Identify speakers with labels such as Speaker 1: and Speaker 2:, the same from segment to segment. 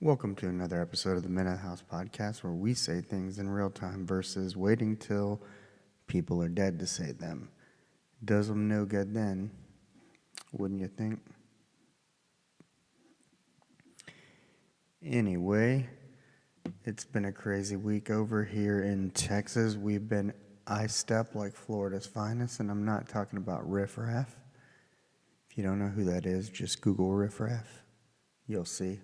Speaker 1: Welcome to another episode of the Minute House Podcast, where we say things in real time versus waiting till people are dead to say them. Does them no good then, wouldn't you think? Anyway, it's been a crazy week over here in Texas. We've been I-step like Florida's finest, and I'm not talking about riffraff. If you don't know who that is, just Google riffraff. You'll see.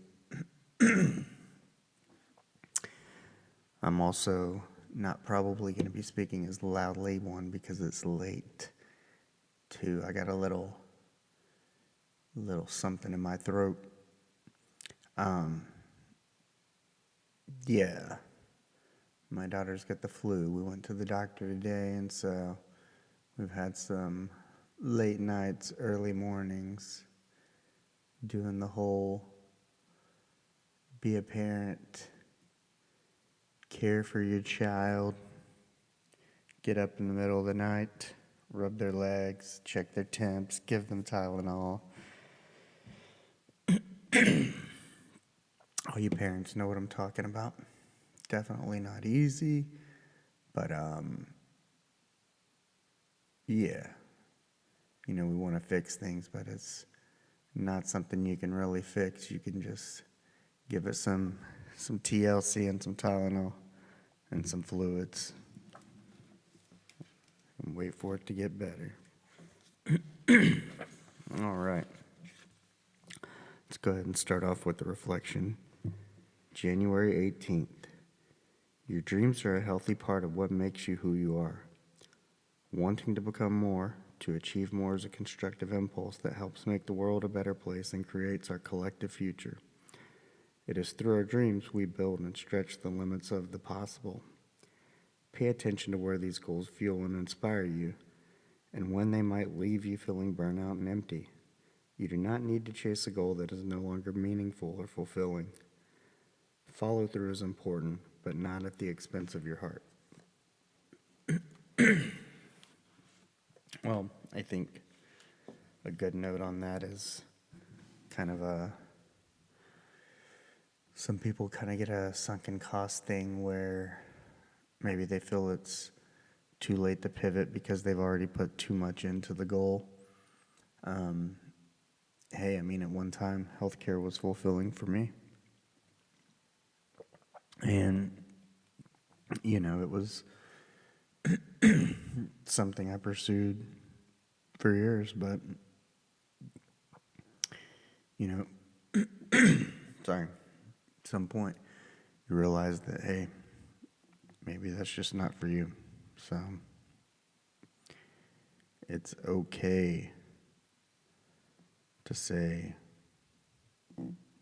Speaker 1: I'm also not probably going to be speaking as loudly, one, because it's late. Two, I got a little something in my throat. Yeah, my daughter's got the flu. We went to the doctor today, and so we've had some late nights, early mornings, doing the whole be a parent, care for your child, get up in the middle of the night, rub their legs, check their temps, give them Tylenol. All you parents know what I'm talking about. Definitely not easy, but yeah. You know, we want to fix things, but it's not something you can really fix. You can just give it some TLC and some Tylenol and some fluids and wait for it to get better. All right. Let's go ahead and start off with the reflection. January 18th. Your dreams are a healthy part of what makes you who you are. Wanting to become more, to achieve more is a constructive impulse that helps make the world a better place and creates our collective future. It is through our dreams we build and stretch the limits of the possible. Pay attention to where these goals fuel and inspire you, and when they might leave you feeling burnout and empty. You do not need to chase a goal that is no longer meaningful or fulfilling. Follow through is important, but not at the expense of your heart. Well, I think a good note on that is kind of some people kind of get a sunken cost thing where maybe they feel it's too late to pivot because they've already put too much into the goal. Hey, I mean, at one time, healthcare was fulfilling for me. And, you know, it was something I pursued for years, but, you know, sorry, at some point you realize that, hey, maybe that's just not for you. So it's okay to say,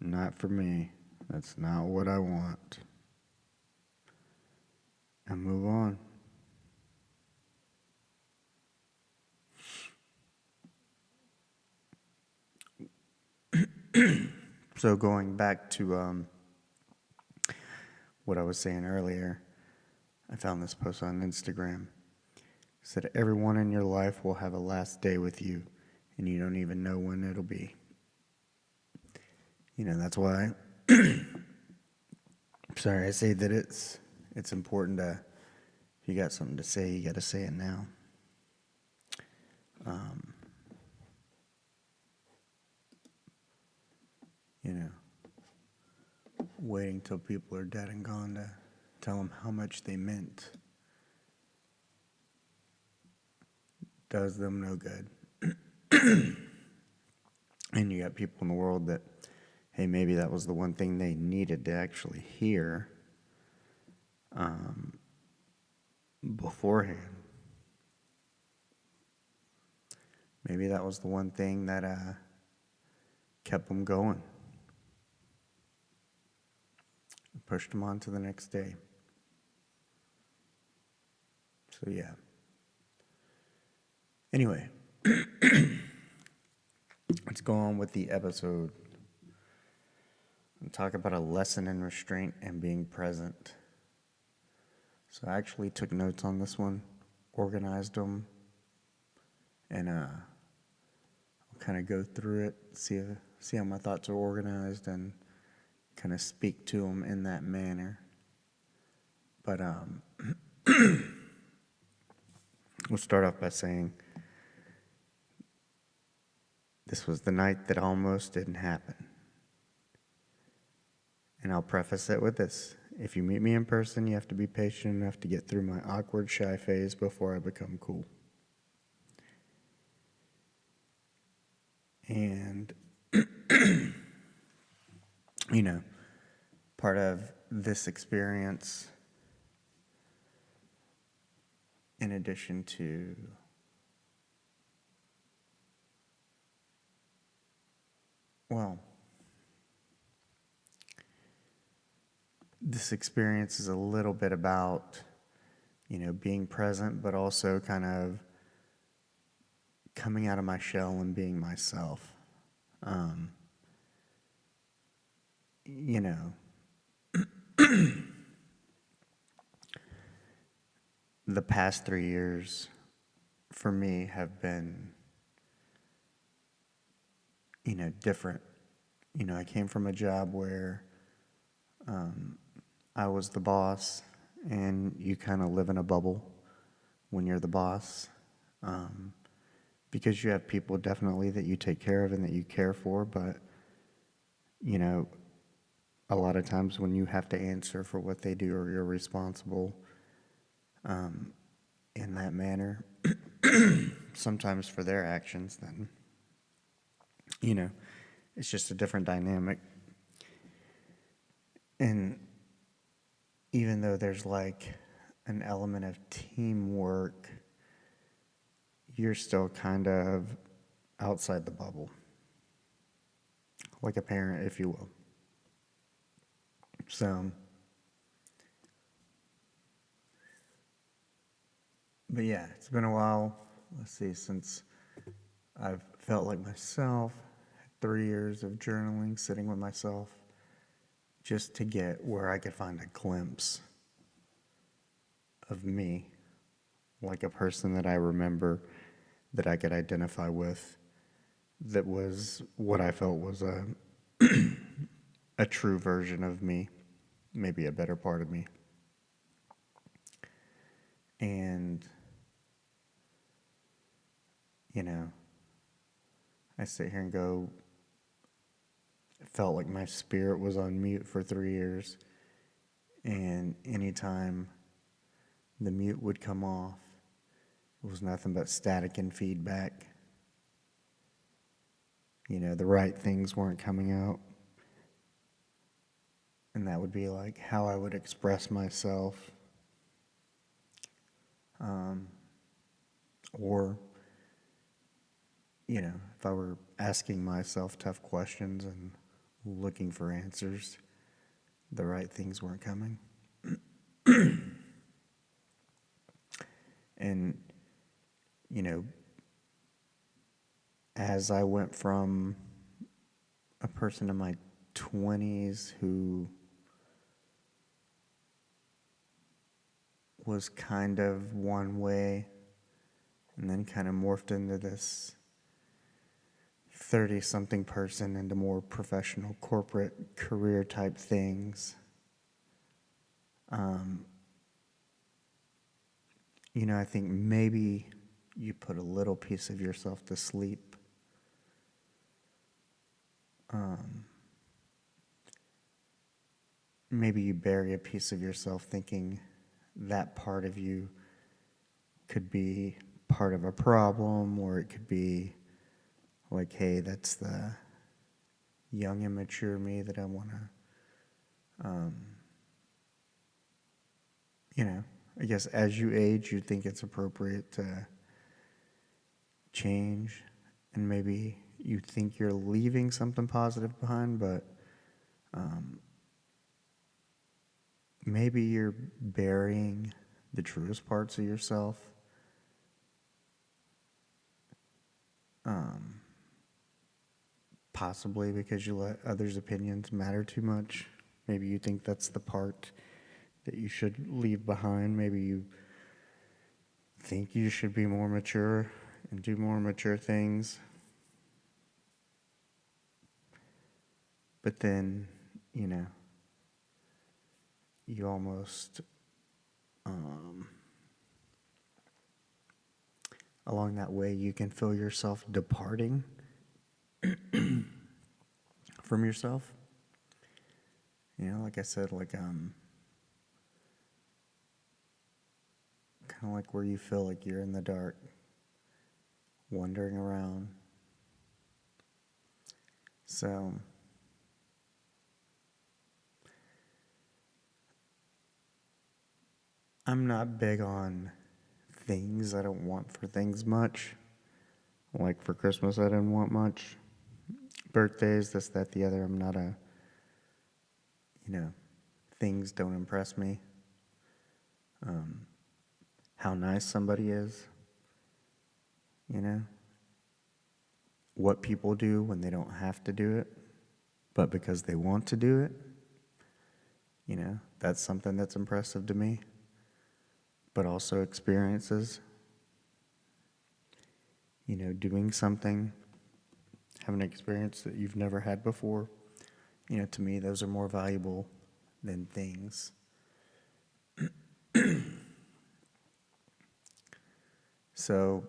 Speaker 1: not for me, that's not what I want, and move on. So going back to what I was saying earlier, I found this post on Instagram. It said, everyone in your life will have a last day with you, and you don't even know when it'll be. You know, that's why, I say that it's important to, if you got something to say, you got to say it now. You know, waiting till people are dead and gone to tell them how much they meant does them no good. And you got people in the world that, hey, maybe that was the one thing they needed to actually hear beforehand. Maybe that was the one thing that kept them going. Pushed them on to the next day. So, yeah. Anyway, let's go on with the episode and talk about a lesson in restraint and being present. So I actually took notes on this one, organized them, and I'll kind of go through it, see how my thoughts are organized, and kind kind of speak to them in that manner. But we'll start off by saying this was the night that almost didn't happen. And I'll preface it with this. If you meet me in person, you have to be patient enough to get through my awkward, shy phase before I become cool. And, you know, part of this experience, in addition to this experience is a little bit about, being present, but also kind of coming out of my shell and being myself. The past 3 years for me have been, different. I came from a job where I was the boss, and you kind of live in a bubble when you're the boss, because you have people definitely that you take care of and that you care for, but, a lot of times when you have to answer for what they do or you're responsible in that manner, sometimes for their actions, then, it's just a different dynamic. And even though there's like an element of teamwork, you're still kind of outside the bubble, like a parent, if you will. So, but yeah, it's been a while, since I've felt like myself. 3 years of journaling, sitting with myself, just to get where I could find a glimpse of me, like a person that I remember, that I could identify with, that was what I felt was a true version of me, maybe a better part of me. And, I sit here and go, it felt like my spirit was on mute for 3 years, and anytime the mute would come off, it was nothing but static and feedback. The right things weren't coming out. And that would be like how I would express myself. Or, if I were asking myself tough questions and looking for answers, the right things weren't coming. And, as I went from a person in my 20s who was kind of one way, and then kind of morphed into this 30-something person into more professional corporate career type things. I think maybe you put a little piece of yourself to sleep. Maybe you bury a piece of yourself thinking that part of you could be part of a problem, or it could be like, hey, that's the young, immature me that I want to, I guess as you age, you think it's appropriate to change, and maybe you think you're leaving something positive behind, but maybe you're burying the truest parts of yourself. Possibly because you let others' opinions matter too much. Maybe you think that's the part that you should leave behind. Maybe you think you should be more mature and do more mature things. But then, you almost, along that way, you can feel yourself departing from yourself. Like I said, kind of like where you feel like you're in the dark, wandering around. So, I'm not big on things. I don't want for things much. Like for Christmas, I didn't want much. Birthdays, this, that, the other. I'm not things don't impress me. How nice somebody is, what people do when they don't have to do it, but because they want to do it, that's something that's impressive to me. But also experiences, doing something, having an experience that you've never had before, to me, those are more valuable than things. So,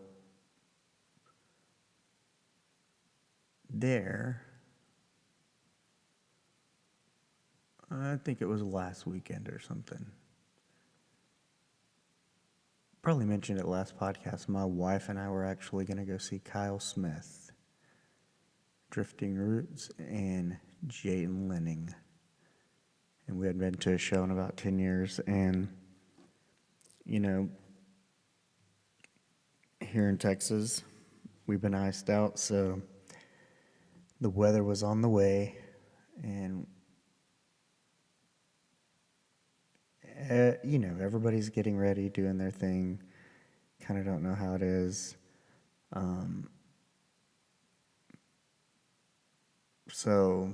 Speaker 1: I think it was last weekend or something. Probably mentioned it last podcast. My wife and I were actually going to go see Kyle Smith, Drifting Roots, and Jayden Lenning. And we had been to a show in about 10 years. And, here in Texas, we've been iced out. So the weather was on the way. And, everybody's getting ready, doing their thing. Kind of don't know how it is. So,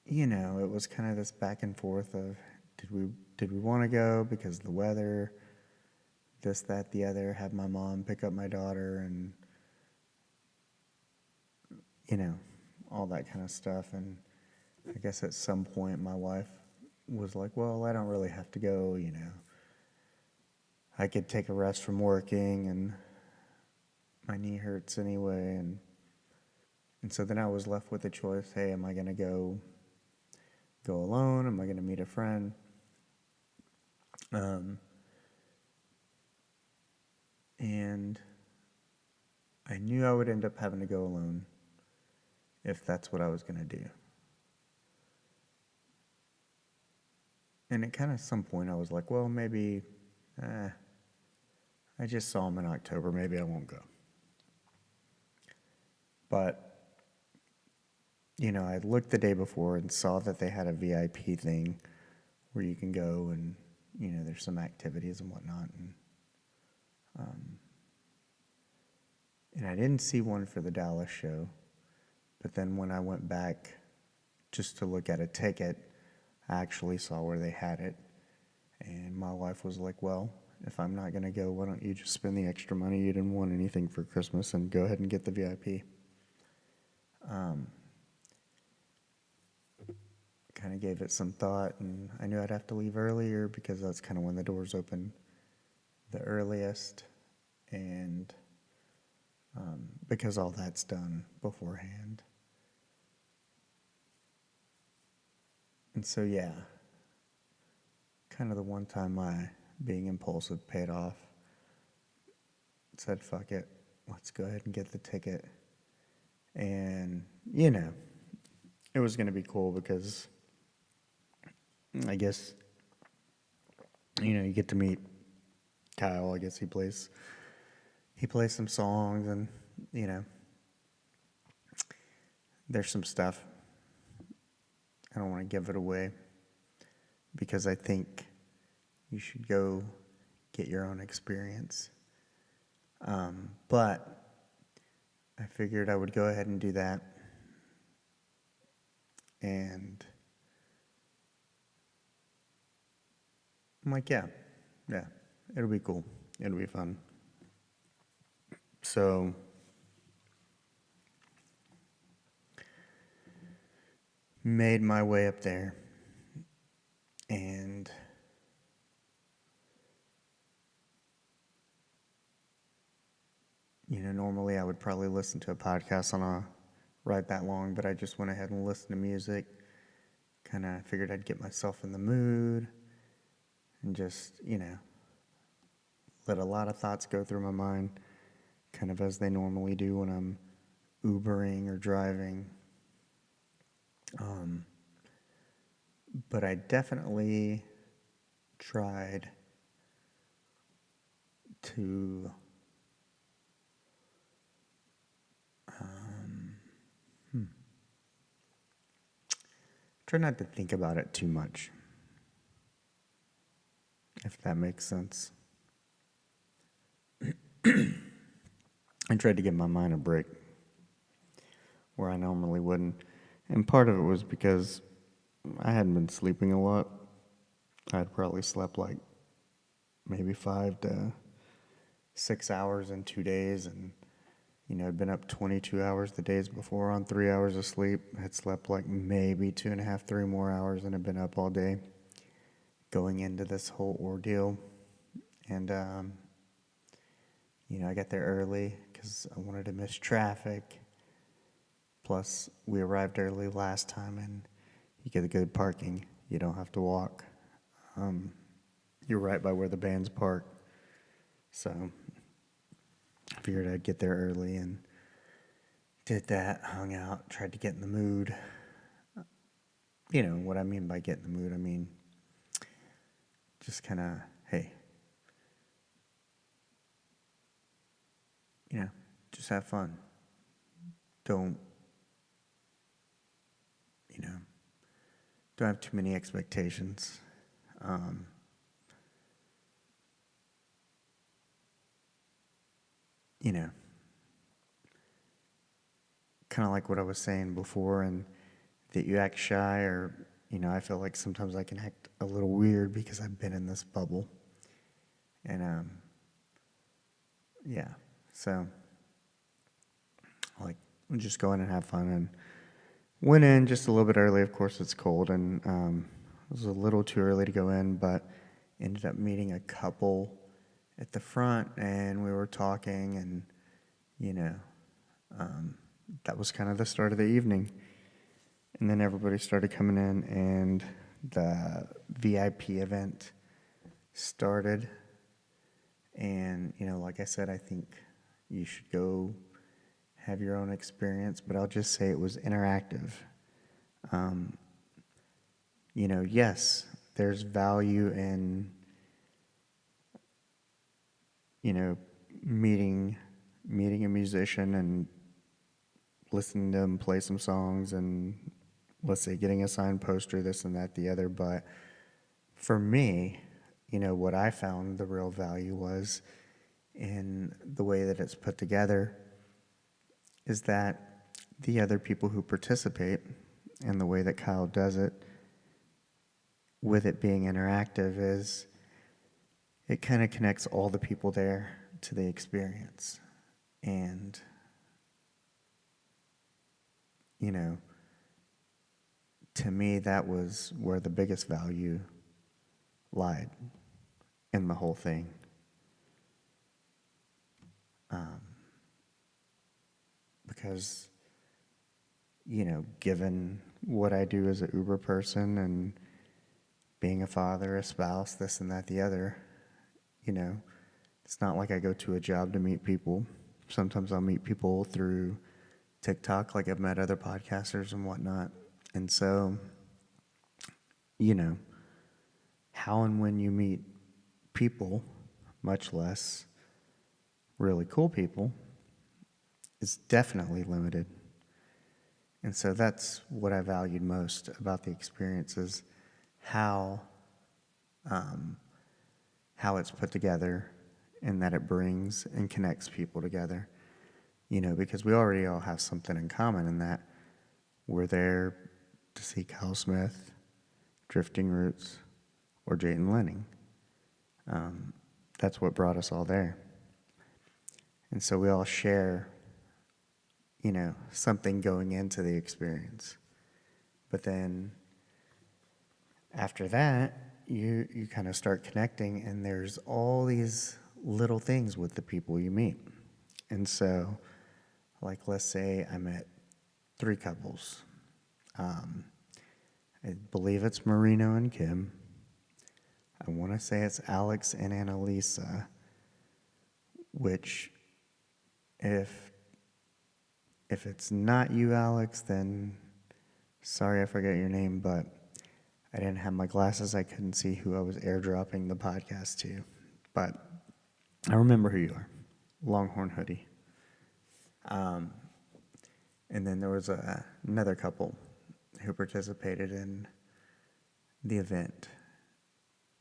Speaker 1: it was kind of this back and forth of did we want to go because of the weather, this, that, the other, have my mom pick up my daughter, and all that kind of stuff. And I guess at some point my wife was like, well, I don't really have to go, I could take a rest from working, and my knee hurts anyway. And so then I was left with the choice, hey, am I going to go alone? Am I going to meet a friend? And I knew I would end up having to go alone if that's what I was going to do. And at kind of some point I was like, well, maybe, I just saw him in October, maybe I won't go. But, I looked the day before and saw that they had a VIP thing where you can go and, there's some activities and whatnot. And I didn't see one for the Dallas show. But then when I went back just to look at a ticket, I actually saw where they had it. And my wife was like, well, if I'm not going to go, why don't you just spend the extra money? You didn't want anything for Christmas, and go ahead and get the VIP. Kind of gave it some thought, and I knew I'd have to leave earlier because that's kind of when the doors open the earliest, and because all that's done beforehand. And so, yeah, kind of the one time my being impulsive paid off. Said, fuck it, let's go ahead and get the ticket. And, it was going to be cool because I guess, you get to meet Kyle. I guess he plays some songs, and, there's some stuff. I don't want to give it away because I think you should go get your own experience. But I figured I would go ahead and do that. And I'm like, yeah, it'll be cool. It'll be fun. So made my way up there, and normally I would probably listen to a podcast on a ride that long, but I just went ahead and listened to music. Kind of figured I'd get myself in the mood and just, let a lot of thoughts go through my mind, kind of as they normally do when I'm Ubering or driving. But I definitely tried to try not to think about it too much, if that makes sense. I tried to give my mind a break where I normally wouldn't. And part of it was because I hadn't been sleeping a lot. I'd probably slept like maybe 5 to 6 hours in 2 days, and I'd been up 22 hours the days before on 3 hours of sleep. Had slept like maybe 2.5, 3 more hours, and had been up all day going into this whole ordeal. And I got there early because I wanted to miss traffic. Plus, we arrived early last time, and you get good parking. You don't have to walk. You're right by where the band's park. So I figured I'd get there early and did that, hung out, tried to get in the mood. What I mean by get in the mood, I mean just kind of, hey, just have fun. Don't have too many expectations. Kind of like what I was saying before, and that you act shy, or, I feel like sometimes I can act a little weird because I've been in this bubble. And, so, like, just go in and have fun, and went in just a little bit early. Of course, it's cold, and it was a little too early to go in, but ended up meeting a couple at the front, and we were talking, and, that was kind of the start of the evening. And then everybody started coming in, and the VIP event started. And, like I said, I think you should go have your own experience, but I'll just say it was interactive. Yes, there's value in, meeting a musician and listening to them play some songs, and let's say getting a signed poster, this and that, the other. But for me, what I found the real value was in the way that it's put together is that the other people who participate, and the way that Kyle does it, with it being interactive, is it kind of connects all the people there to the experience. And, to me, that was where the biggest value lied in the whole thing. Because, given what I do as an Uber person and being a father, a spouse, this and that, the other, it's not like I go to a job to meet people. Sometimes I'll meet people through TikTok, like I've met other podcasters and whatnot. And so, how and when you meet people, much less really cool people, is definitely limited. And so that's what I valued most about the experience, is how it's put together, and that it brings and connects people together. Because we already all have something in common, in that we're there to see Kyle Smith, Drifting Roots, or Jayton Lenning. That's what brought us all there. And so we all share, something going into the experience. But then after that, you kind of start connecting, and there's all these little things with the people you meet. And so, like, let's say I met 3 couples. I believe it's Marino and Kim. I want to say it's Alex and Annalisa, which if it's not you, Alex, then sorry I forget your name, but I didn't have my glasses. I couldn't see who I was airdropping the podcast to. But I remember who you are. Longhorn hoodie. And then there was another couple who participated in the event.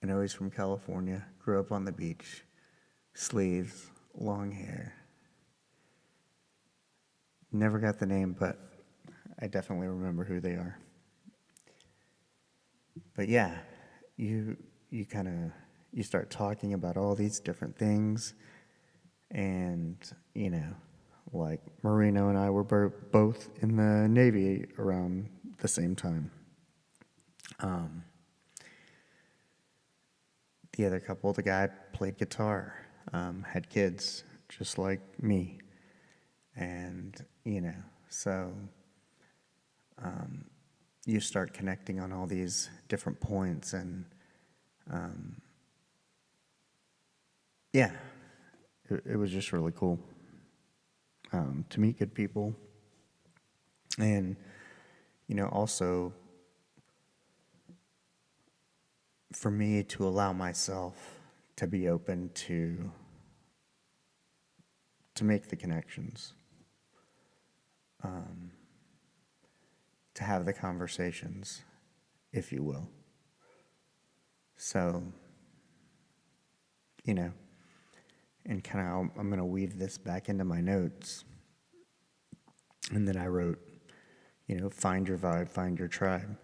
Speaker 1: I know he's from California, grew up on the beach, sleeves, long hair. Never got the name, but I definitely remember who they are. But yeah, you start talking about all these different things, and like Marino and I were both in the Navy around the same time. The other couple, the guy played guitar, had kids just like me, and so you start connecting on all these different points, and yeah, it was just really cool to meet good people, and also for me to allow myself to be open to make the connections, to have the conversations, if you will. So, and kind of I'm going to weave this back into my notes. And then I wrote, find your vibe, find your tribe.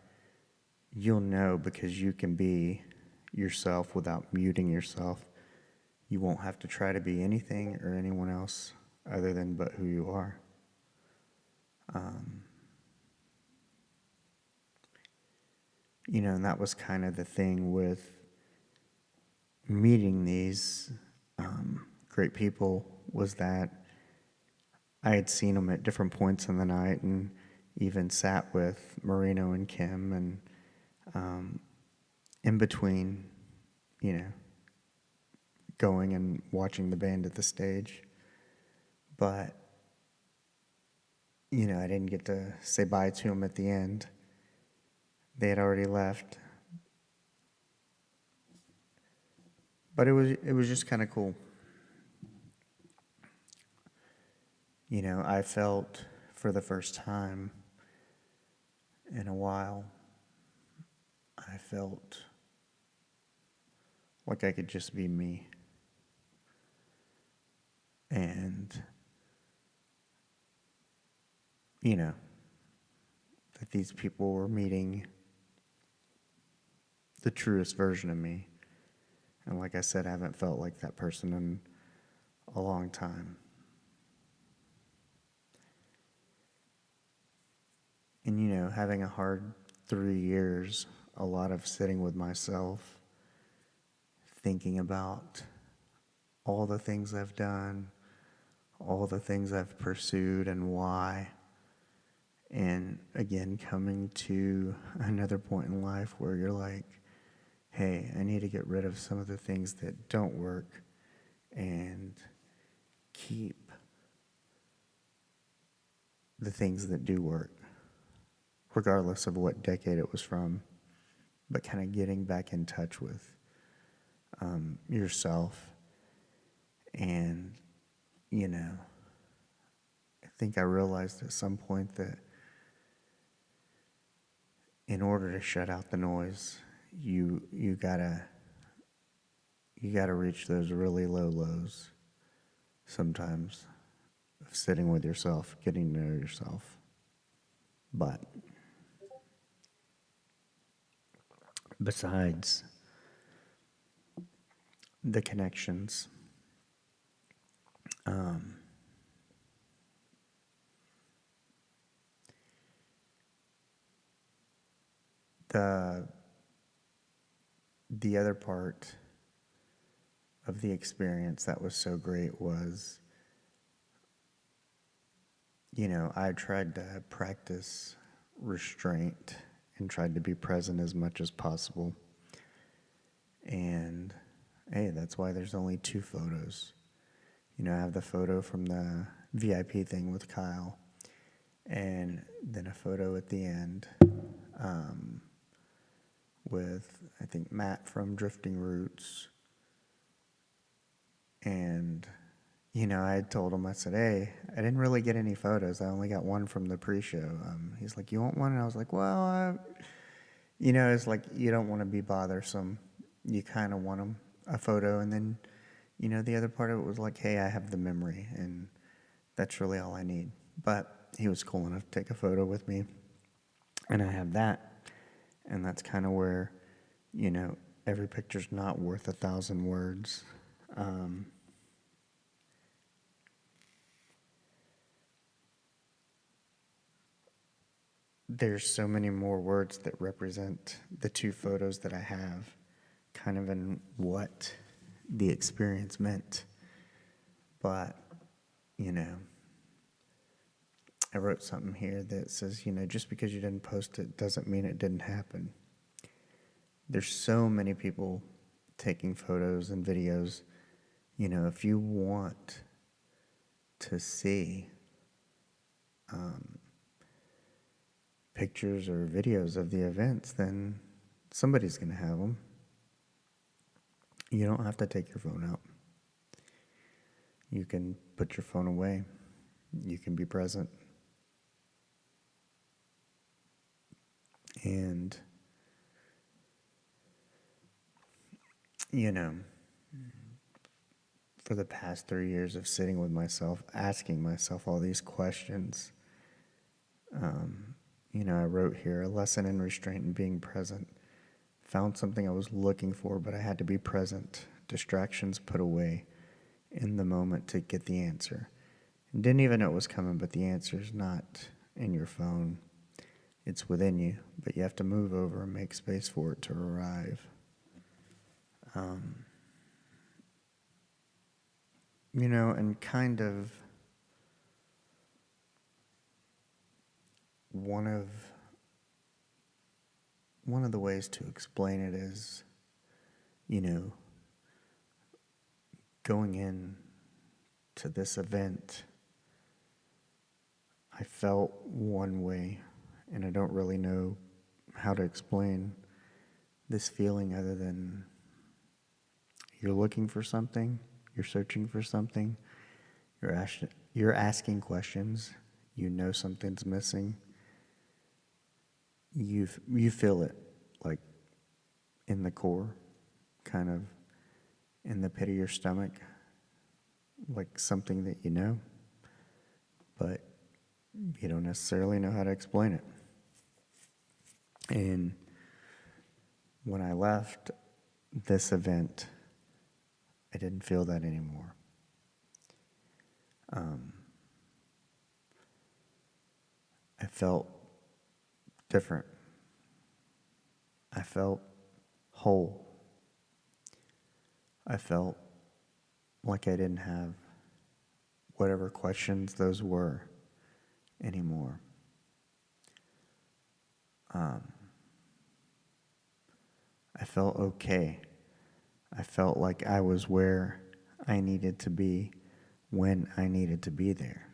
Speaker 1: You'll know because you can be yourself without muting yourself. You won't have to try to be anything or anyone else other than but who you are. And that was kind of the thing with meeting these great people, was that I had seen them at different points in the night, and even sat with Marino and Kim, and in between, going and watching the band at the stage. But, I didn't get to say bye to them at the end. They had already left. But it was just kind of cool. I felt for the first time in a while, I felt like I could just be me. And, that these people were meeting the truest version of me. And like I said, I haven't felt like that person in a long time. And, having a hard 3 years, a lot of sitting with myself, thinking about all the things I've done, all the things I've pursued and why. And again, coming to another point in life where you're like, hey, I need to get rid of some of the things that don't work and keep the things that do work, regardless of what decade it was from, but kind of getting back in touch with yourself. And, I think I realized at some point that in order to shut out the noise, you gotta reach those really low lows sometimes of sitting with yourself, getting to know yourself. But besides the connections, the other part of the experience that was so great was, I tried to practice restraint and tried to be present as much as possible. And hey, that's why there's only 2 photos. I have the photo from the VIP thing with Kyle, and then a photo at the end with, I think, Matt from Drifting Roots. And, I had told him, I said, hey, I didn't really get any photos. I only got one from the pre-show. He's like, you want one? And I was like, well, it's like you don't want to be bothersome. You kind of want a photo. And then, the other part of it was like, hey, I have the memory, and that's really all I need. But he was cool enough to take a photo with me, and I have that. And that's kind of where, every picture's not worth 1,000 words. There's so many more words that represent the 2 photos that I have, kind of in what the experience meant. But, I wrote something here that says, just because you didn't post it doesn't mean it didn't happen. There's so many people taking photos and videos. If you want to see pictures or videos of the events, then somebody's going to have them. You don't have to take your phone out. You can put your phone away. You can be present. And, for the past 3 years of sitting with myself, asking myself all these questions, I wrote here, a lesson in restraint and being present. Found something I was looking for, but I had to be present. Distractions put away in the moment to get the answer. And didn't even know it was coming, but the answer is not in your phone. It's within you, but you have to move over and make space for it to arrive. And kind of one of the ways to explain it is, going in to this event, I felt one way, and I don't really know how to explain this feeling other than you're looking for something, you're searching for something, you're asking questions, something's missing. You feel it, like, in the core, kind of in the pit of your stomach, like something that but you don't necessarily know how to explain it. And when I left this event, I didn't feel that anymore. I felt different. I felt whole. I felt like I didn't have whatever questions those were anymore. I felt okay. I felt like I was where I needed to be when I needed to be there.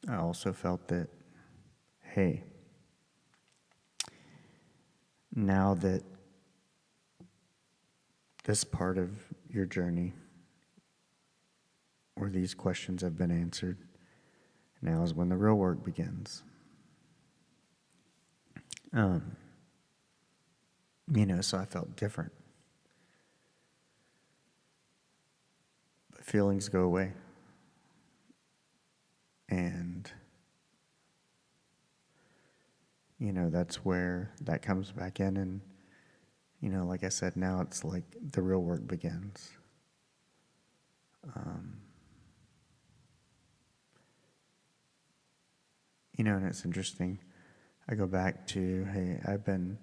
Speaker 1: I also felt that, hey, now that this part of your journey or these questions have been answered, now is when the real work begins. So I felt different. But feelings go away. And, that's where that comes back in. And, like I said, now it's like the real work begins. And it's interesting. I go back to, hey, I'm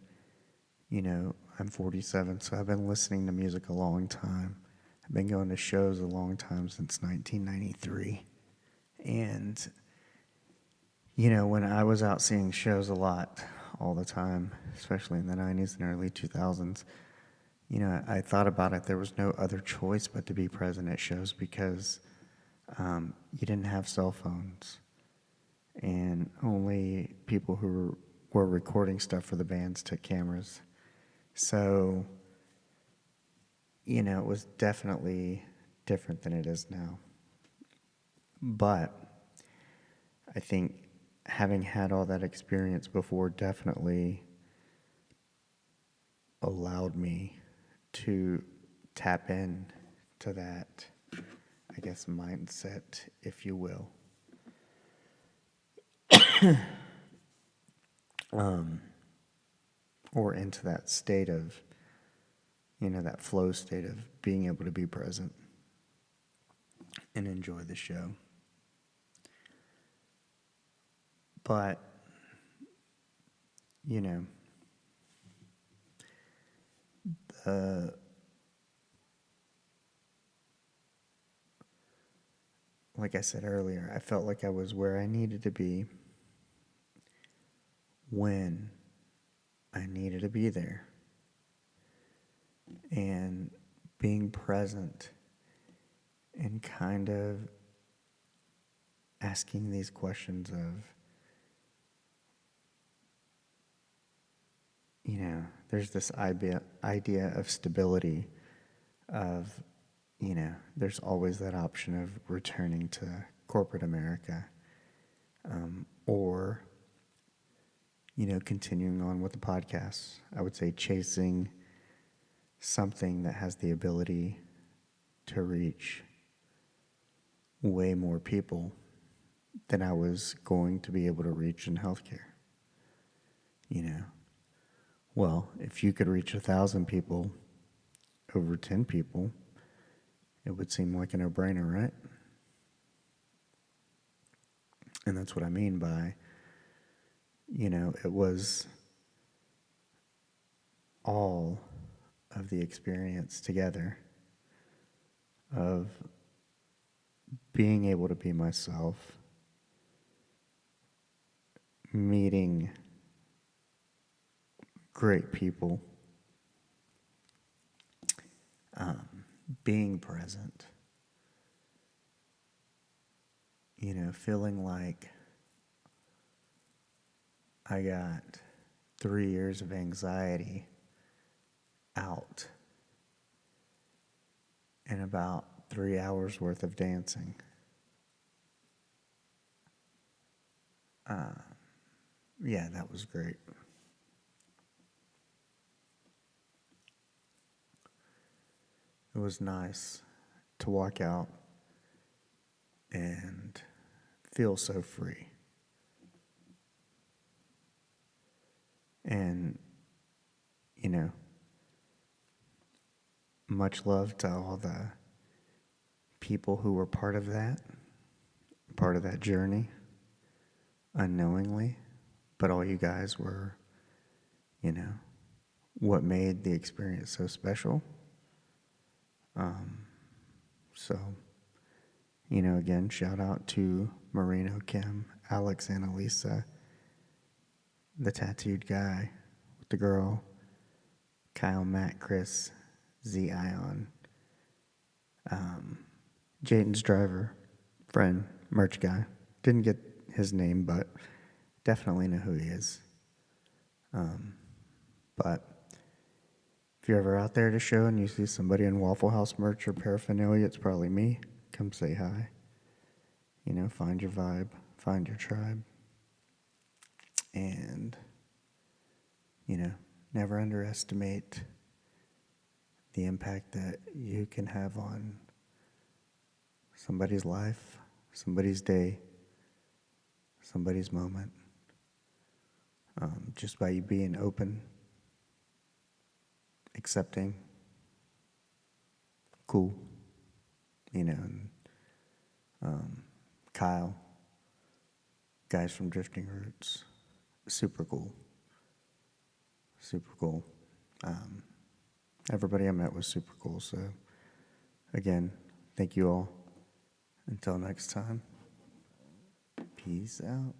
Speaker 1: 47, so I've been listening to music a long time. I've been going to shows a long time, since 1993. And, when I was out seeing shows a lot, all the time, especially in the 90s and early 2000s, I thought about it. There was no other choice but to be present at shows, because you didn't have cell phones, and only people who were recording stuff for the bands took cameras. So, it was definitely different than it is now. But I think having had all that experience before definitely allowed me to tap in to that, I guess, mindset, if you will. Or into that state of, that flow state of being able to be present and enjoy the show. But, like I said earlier, I felt like I was where I needed to be when I needed to be there. And being present and kind of asking these questions of, there's this idea of stability, of, there's always that option of returning to corporate America, or, continuing on with the podcast. I would say chasing something that has the ability to reach way more people than I was going to be able to reach in healthcare. Well, if you could reach 1,000 people over 10 people, it would seem like a no-brainer, right? And that's what I mean by, it was all of the experience together of being able to be myself, meeting great people, being present, feeling like I got 3 years of anxiety out in about 3 hours worth of dancing. Yeah, that was great. It was nice to walk out and feel so free. And, much love to all the people who were part of that journey, unknowingly. But all you guys were, what made the experience so special. So, again, shout out to Marino, Kim, Alex, Annalisa, the tattooed guy with the girl, Kyle, Matt, Chris, Z Ion, Jaden's driver, friend, merch guy. Didn't get his name, but definitely know who he is. But if you're ever out there at a show and you see somebody in Waffle House merch or paraphernalia, it's probably me. Come say hi. Find your vibe, find your tribe. And, never underestimate the impact that you can have on somebody's life, somebody's day, somebody's moment. Just by you being open, accepting, cool, and, Kyle guys from Drifting Roots. Super cool. Super cool. Everybody I met was super cool. So, again, thank you all. Until next time, peace out.